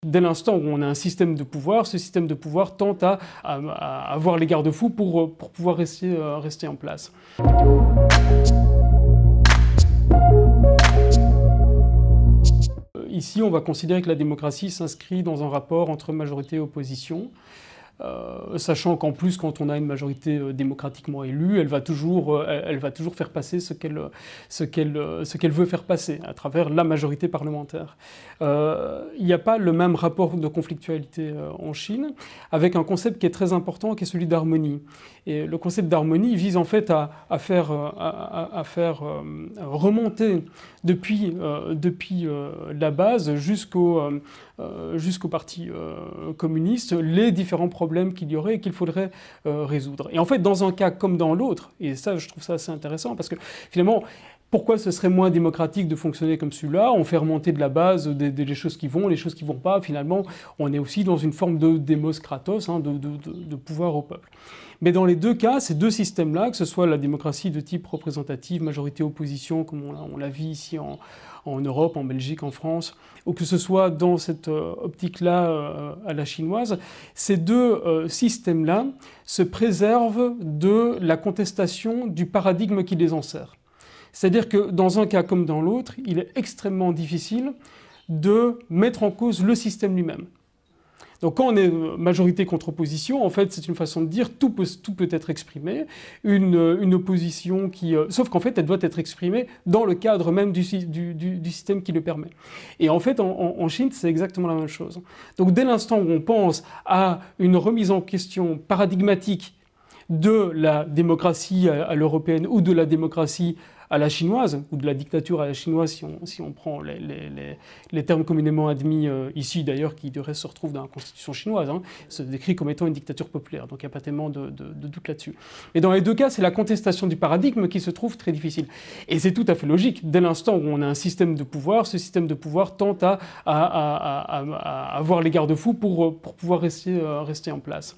Dès l'instant où on a un système de pouvoir, ce système de pouvoir tente à avoir les garde-fous pour pouvoir rester en place. Ici, on va considérer que la démocratie s'inscrit dans un rapport entre majorité et opposition. Sachant qu'en plus, quand on a une majorité démocratiquement élue, elle va toujours faire passer ce qu'elle veut faire passer à travers la majorité parlementaire. Il n'y a pas le même rapport de conflictualité en Chine, avec un concept qui est très important, qui est celui d'harmonie. Et le concept d'harmonie vise en fait à faire remonter depuis la base jusqu'au parti communiste les différents problèmes qu'il y aurait et qu'il faudrait résoudre. Et en fait, dans un cas comme dans l'autre, et ça, je trouve ça assez intéressant, parce que finalement, pourquoi ce serait moins démocratique de fonctionner comme celui-là? On fait remonter de la base des choses qui vont, les choses qui ne vont pas. Finalement, on est aussi dans une forme de démos kratos, de pouvoir au peuple. Mais dans les deux cas, ces deux systèmes-là, que ce soit la démocratie de type représentative, majorité-opposition, comme on la vit ici en Europe, en Belgique, en France, ou que ce soit dans cette optique-là à la chinoise, ces deux systèmes-là se préservent de la contestation du paradigme qui les enserre. C'est-à-dire que dans un cas comme dans l'autre, il est extrêmement difficile de mettre en cause le système lui-même. Donc quand on est majorité contre opposition, en fait, c'est une façon de dire tout peut être exprimé, une opposition qui... sauf qu'en fait, elle doit être exprimée dans le cadre même du système qui le permet. Et en fait, en Chine, c'est exactement la même chose. Donc dès l'instant où on pense à une remise en question paradigmatique de la démocratie à l'européenne ou de la démocratie à la chinoise, ou de la dictature à la chinoise, si on prend les termes communément admis ici, d'ailleurs, qui du reste se retrouvent dans la constitution chinoise, se décrit comme étant une dictature populaire, donc il n'y a pas tellement de doute là-dessus. Mais dans les deux cas, c'est la contestation du paradigme qui se trouve très difficile. Et c'est tout à fait logique. Dès l'instant où on a un système de pouvoir, ce système de pouvoir tente à avoir les garde-fous pour pouvoir rester en place.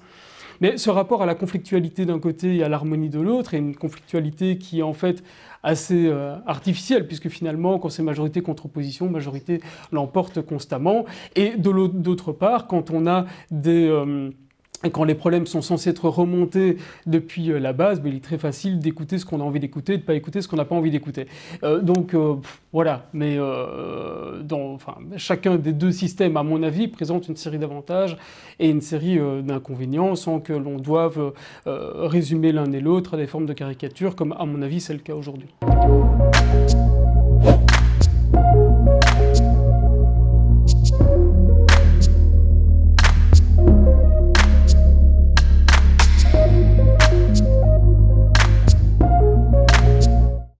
Mais ce rapport à la conflictualité d'un côté et à l'harmonie de l'autre est une conflictualité qui est en fait assez artificielle, puisque finalement, quand c'est majorité contre opposition, majorité l'emporte constamment. Et d'autre part, quand on a quand les problèmes sont censés être remontés depuis la base, il est très facile d'écouter ce qu'on a envie d'écouter et de ne pas écouter ce qu'on n'a pas envie d'écouter. Voilà, mais chacun des deux systèmes, à mon avis, présente une série d'avantages et une série d'inconvénients, sans que l'on doive résumer l'un et l'autre à des formes de caricature, comme à mon avis c'est le cas aujourd'hui.